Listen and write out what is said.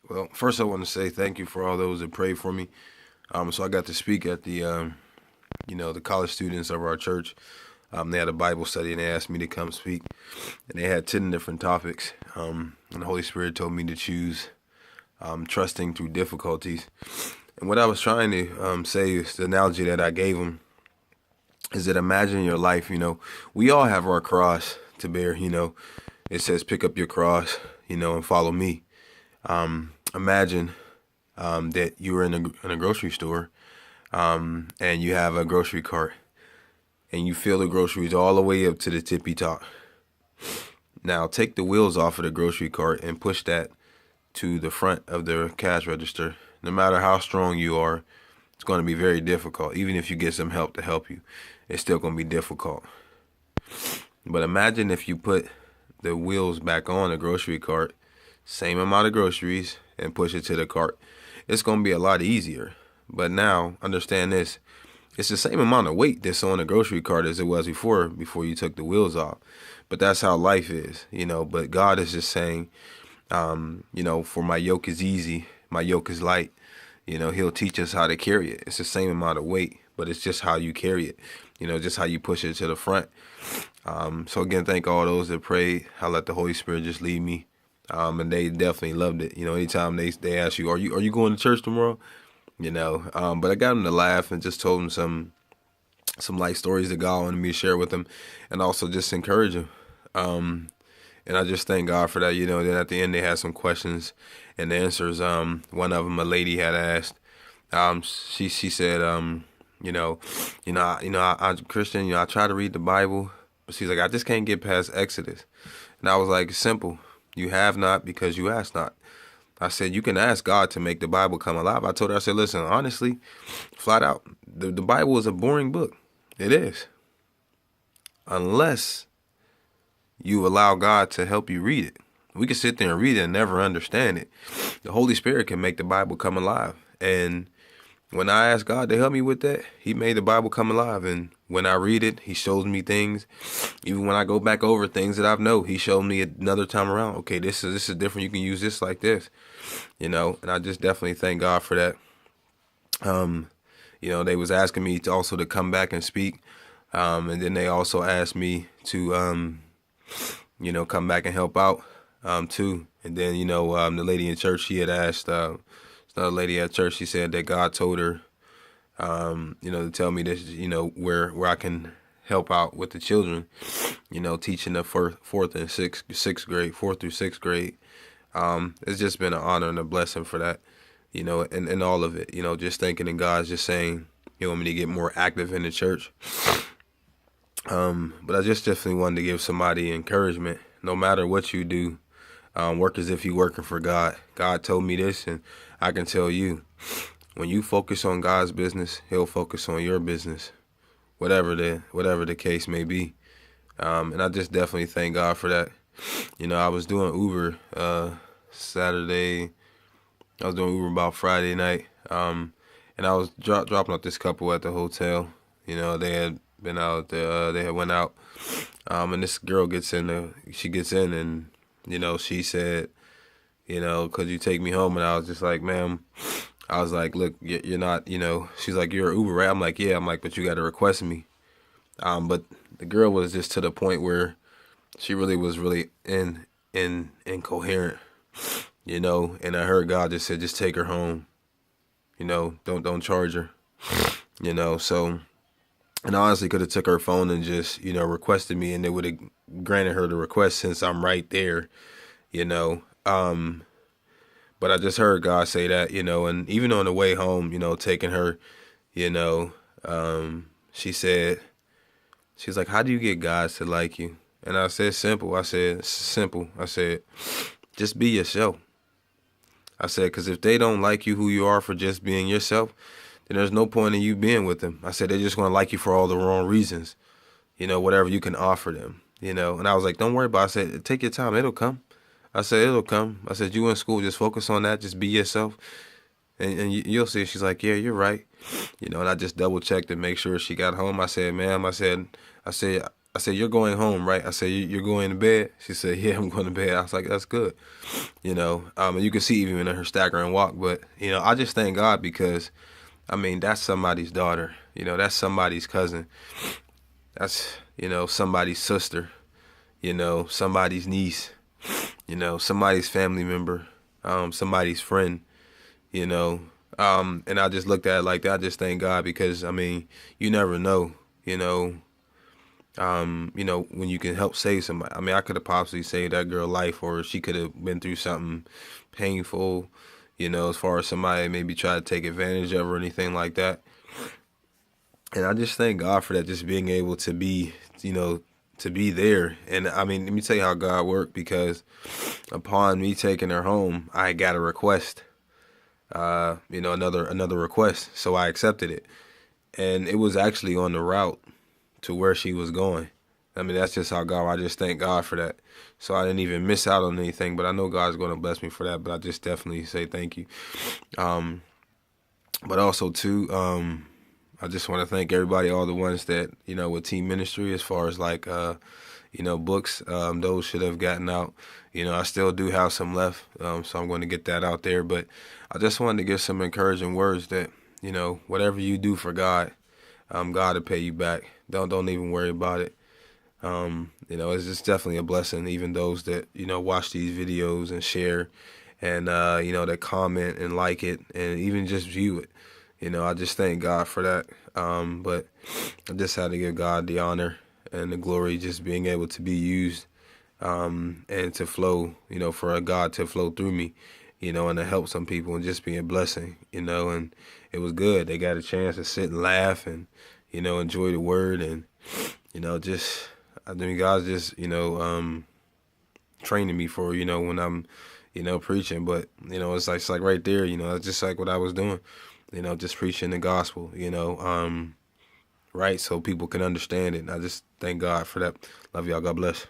Well, first I want to say thank you for all those that prayed for me. So I got to speak at the college students of our church. They had a Bible study and they asked me to come speak, and they had 10 different topics. And the Holy Spirit told me to choose trusting through difficulties. And what I was trying to say is the analogy that I gave them is that imagine your life. We all have our cross to bear. It says pick up your cross, and follow me. Imagine that you're in a grocery store, and you have a grocery cart, and you fill the groceries all the way up to the tippy top. Now take the wheels off of the grocery cart and push that to the front of the cash register. No matter how strong you are, it's going to be very difficult. Even if you get some help to help you, it's still going to be difficult. But imagine if you put the wheels back on the grocery cart, same amount of groceries, and push it to the cart. It's going to be a lot easier. But now, understand this. It's the same amount of weight that's on the grocery cart as it was before you took the wheels off. But that's how life is, But God is just saying, for my yoke is easy, my yoke is light. He'll teach us how to carry it. It's the same amount of weight, but it's just how you carry it, just how you push it to the front. So again, thank all those that prayed. I let the Holy Spirit just lead me. And they definitely loved it. Anytime they ask you, are you going to church tomorrow? But I got them to laugh and just told them some life stories that God wanted me to share with them, and also just encourage them. And I just thank God for that. Then at the end they had some questions and answers. One of them, a lady had asked. She said, I'm Christian. I try to read the Bible, but she's like, I just can't get past Exodus. And I was like, simple. You have not because you ask not. I said, you can ask God to make the Bible come alive. I told her, I said, listen, honestly, flat out, the Bible is a boring book. It is. Unless you allow God to help you read it. We can sit there and read it and never understand it. The Holy Spirit can make the Bible come alive. And when I asked God to help me with that, he made the Bible come alive. And when I read it, he shows me things. Even when I go back over things that I've known, he showed me another time around. Okay, this is different. You can use this like this, And I just definitely thank God for that. They was asking me to come back and speak. And then they also asked me to, come back and help out, too. And then, the lady in church, she had asked, another lady at church, she said that God told her, to tell me this, where I can help out with the children, teaching the fourth and sixth grade, fourth through sixth grade. It's just been an honor and a blessing for that, and all of it, just thinking in God's just saying, you want me to get more active in the church. But I just definitely wanted to give somebody encouragement. No matter what you do, work as if you're working for God. God told me this, and I can tell you, when you focus on God's business, he'll focus on your business, whatever the case may be. And I just definitely thank God for that. I was doing Uber Saturday. I was doing Uber about Friday night. And I was dropping off this couple at the hotel. They had been out. They had went out. And this girl gets in. She gets in, and she said, could you take me home? And I was just like, ma'am. I was like, look, you're not. She's like, you're an Uber, right? I'm like, yeah. I'm like, but you got to request me. But the girl was just to the point where she really was incoherent, and I heard God just said, just take her home, don't charge her, so, and I honestly could have took her phone and just, requested me, and they would have granted her the request since I'm right there, but I just heard God say that, and even on the way home, taking her, she's like, how do you get guys to like you? And I said, simple. I said, just be yourself. I said, because if they don't like you who you are for just being yourself, then there's no point in you being with them. I said, they're just going to like you for all the wrong reasons, whatever you can offer them, And I was like, don't worry about it. I said, take your time. It'll come. I said, it'll come. I said, you in school, just focus on that. Just be yourself. And you'll see. She's like, yeah, you're right. And I just double checked to make sure she got home. I said, ma'am, I said, I said, you're going home, right? I said, you're going to bed? She said, yeah, I'm going to bed. I was like, that's good. And you can see even in her staggering walk. But, I just thank God because, I mean, that's somebody's daughter. That's somebody's cousin. That's, somebody's sister, somebody's niece, somebody's family member, somebody's friend, you know. And I just looked at it like that. I just thank God because, I mean, you never know, when you can help save somebody. I mean, I could have possibly saved that girl life, or she could have been through something painful, as far as somebody maybe try to take advantage of her or anything like that. And I just thank God for that, just being able to be, to be there. And I mean, let me tell you how God worked, because upon me taking her home, I got a request, another request. So I accepted it. And it was actually on the route to where she was going. I mean, that's just how God, I just thank God for that. So I didn't even miss out on anything, but I know God's going to bless me for that. But I just definitely say thank you. But also too, I just want to thank everybody, all the ones that, with team ministry, as far as like, books, those should have gotten out. I still do have some left, so I'm going to get that out there. But I just wanted to give some encouraging words that, whatever you do for God, God will pay you back. Don't even worry about it. It's just definitely a blessing, even those that, watch these videos and share and, that comment and like it and even just view it. I just thank God for that. But I just had to give God the honor and the glory, just being able to be used, and to flow, for a God to flow through me, and to help some people and just be a blessing, and it was good. They got a chance to sit and laugh and, enjoy the word and, I mean, God's just, training me for, when I'm, preaching. But, it's like right there, it's just like what I was doing. Just preaching the gospel, right? So people can understand it. And I just thank God for that. Love y'all. God bless.